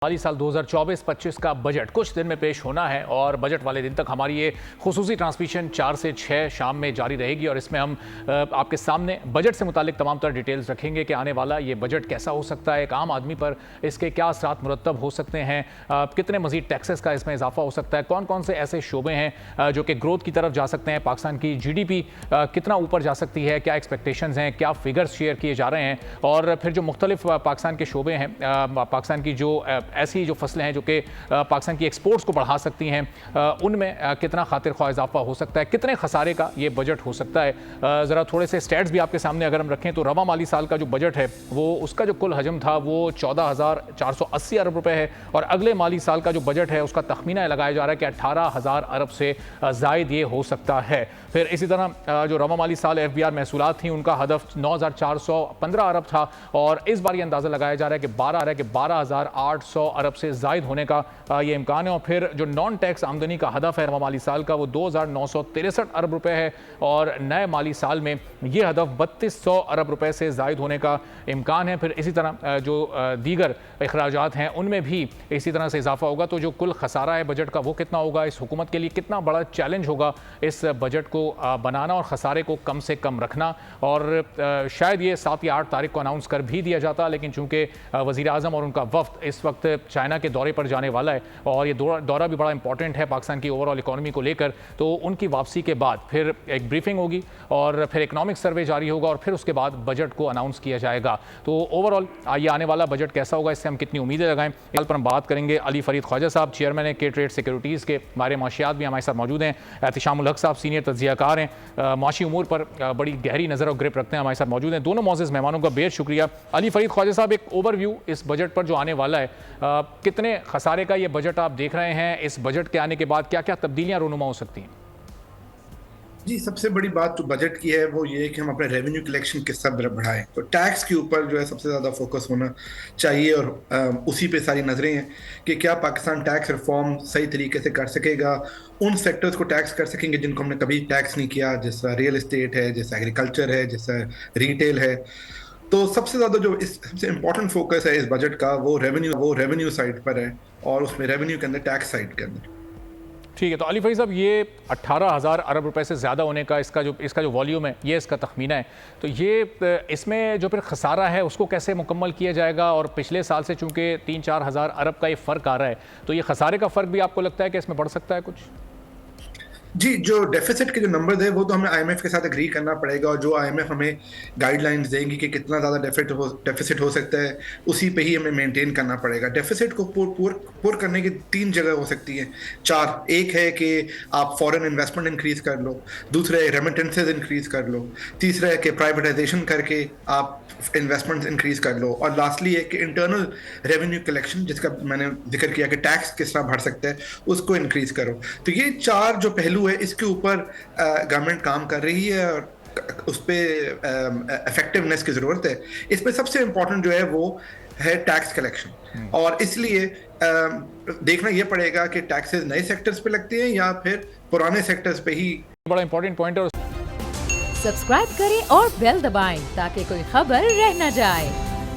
माली साल 2024-25 का बजट कुछ दिन में पेश होना है और बजट वाले दिन तक हमारी ये खुसूसी ट्रांसमिशन 4 से 6 शाम में जारी रहेगी और इसमें हम आपके सामने बजट से मुतालिक तमाम तरह डिटेल्स रखेंगे कि आने वाला ये बजट कैसा हो सकता है, एक आम आदमी पर इसके क्या असरात मुरतब हो सकते हैं, कितने मजीद टैक्सेस का इसमें इजाफा हो सकता है, कौन कौन से ऐसे शोबे हैं जो कि ग्रोथ की तरफ जा सकते हैं, पाकिस्तान की GDP कितना ऊपर जा सकती है, क्या एक्सपेक्टेशंस हैं, क्या फिगर्स शेयर किए जा रहे हैं और फिर जो मुख्तलिफ पाकिस्तान के शोबे हैं, पाकिस्तान की जो ऐसी जो फसलें हैं जो कि पाकिस्तान की एक्सपोर्ट्स को बढ़ा सकती हैं, उनमें कितना खातिर ख्वाह इजाफा हो सकता है, कितने खसारे का ये बजट हो सकता है। ज़रा थोड़े से स्टैट्स भी आपके सामने अगर हम रखें तो रवा माली साल का जो बजट है वो उसका जो कुल हजम था वो 14,480 अरब रुपए है और अगले माली साल का जो बजट है उसका तखमीना लगाया जा रहा है कि 18,000 अरब से जायद ये हो सकता है। फिर इसी तरह जो रवा माली साल FBR महसूलात थी उनका हदफ 9,415 अरब था और इस बार ये अंदाज़ा लगाया जा रहा है कि 12,800 अरब से जायद होने का ये इम्कान है। और फिर जो नॉन टैक्स आमदनी का हदफ है रवा माली साल का वो 2,963 अरब रुपए है और नए माली साल में ये हदफ 3,200 अरब रुपए से जायद होने का इम्कान है। फिर इसी तरह जो दीगर अखराजात हैं उनमें भी इसी तरह से इजाफा होगा। तो जो कुल खसारा है बजट का वो कितना होगा, इस हुकूमत के लिए कितना बड़ा चैलेंज होगा इस बजट को बनाना और खसारे को कम से कम रखना। और शायद ये 7 या 8 तारीख को अनाउंस कर भी दिया जाता, लेकिन चूंकि वज़ीर आज़म और उनका वफ्द इस वक्त चाइना के दौरे पर जाने वाला है और ये दौरा भी बड़ा इंपॉर्टेंट है पाकिस्तान की ओवरऑल इकोनॉमी को लेकर, तो उनकी वापसी के बाद फिर एक ब्रीफिंग होगी और फिर इकोनॉमिक सर्वे जारी होगा और फिर उसके बाद बजट को अनाउंस किया जाएगा। तो ओवरऑल ये आने वाला बजट कैसा होगा, इससे हम कितनी उम्मीदें लगाएं, कल पर हम बात करेंगे। अली फरीद ख्वाजा साहब चेयरमैन है के ट्रेड सिक्योरिटीज़ के, मारे माशियात भी हमारे साथ मौजूद हैं। एहतिशामुल हक साहब सीनियर तज्जियाकार हैं, माशी उमूर पर बड़ी गहरी नज़र और ग्रिप रखते हैं, हमारे साथ मौजूद हैं। दोनों मौजूद मेहमानों का बेहद शुक्रिया। अली फरीद ख्वाजा साहब, एक ओवरव्यू इस बजट पर जो आने वाला है, कितने खसारे का ये बजट आप देख रहे हैं, इस बजट के आने के बाद क्या क्या तब्दीलियां रूनुमा हो सकती हैं? जी, सबसे बड़ी बात जो बजट की है वो ये है कि हम अपने रेवेन्यू कलेक्शन किस तरह बढ़ाएं। तो टैक्स के ऊपर जो है सबसे ज़्यादा फोकस होना चाहिए और उसी पे सारी नज़रें हैं कि क्या पाकिस्तान टैक्स रिफॉर्म सही तरीके से कर सकेगा, उन सेक्टर्स को टैक्स कर सकेंगे जिनको हमने कभी टैक्स नहीं किया, जैसा रियल इस्टेट है, जैसा एग्रीकल्चर है, जैसा रिटेल है। तो सबसे ज़्यादा जो सबसे इम्पोर्टेंट फोकस है इस बजट का वो रेवेन्यू साइड पर है और उसमें रेवेन्यू के अंदर टैक्स साइड के अंदर। ठीक है, तो अली फरीद साहब ये 18,000 अरब रुपए से ज़्यादा होने का इसका जो वॉल्यूम है ये इसका तखमीना है, तो ये इसमें जो फिर खसारा है उसको कैसे मुकम्मल किया जाएगा? और पिछले साल से चूंकि 3-4 हज़ार अरब का ये फ़र्क आ रहा है, तो ये खसारे का फ़र्क भी आपको लगता है कि इसमें बढ़ सकता है कुछ? जी, जो डेफिसिट के जो नंबर है वो तो हमें IMF के साथ एग्री करना पड़ेगा और जो IMF हमें गाइडलाइंस देंगी कि कितना ज़्यादा डेफिसिट हो सकता है उसी पे ही हमें मेंटेन करना पड़ेगा। डेफिसिट को पूर करने की 3 जगह हो सकती हैं, 4। एक है कि आप फॉरेन इन्वेस्टमेंट इंक्रीज कर लो, दूसरा है रेमिटेंसेज इंक्रीज कर लो, तीसरा है कि प्राइवेटाइजेशन करके आप इन्वेस्टमेंट इंक्रीज कर लो और लास्टली है कि इंटरनल रेवेन्यू कलेक्शन जिसका मैंने जिक्र किया कि टैक्स किस तरह बढ़ सकता है उसको इंक्रीज करो। तो ये 4 जो पहलू है इसके ऊपर गवर्नमेंट काम कर रही है और उस पर इफेक्टिवनेस की ज़रूरत है। इसमें सबसे इम्पोर्टेंट जो है वो है टैक्स कलेक्शन और इसलिए देखना यह पड़ेगा कि टैक्सेस नए सेक्टर्स पे लगते हैं या फिर पुराने सेक्टर्स पे ही। बड़ा इंपॉर्टेंट पॉइंट है। सब्सक्राइब करें और बेल दबाएं ताकि कोई खबर रह न जाए।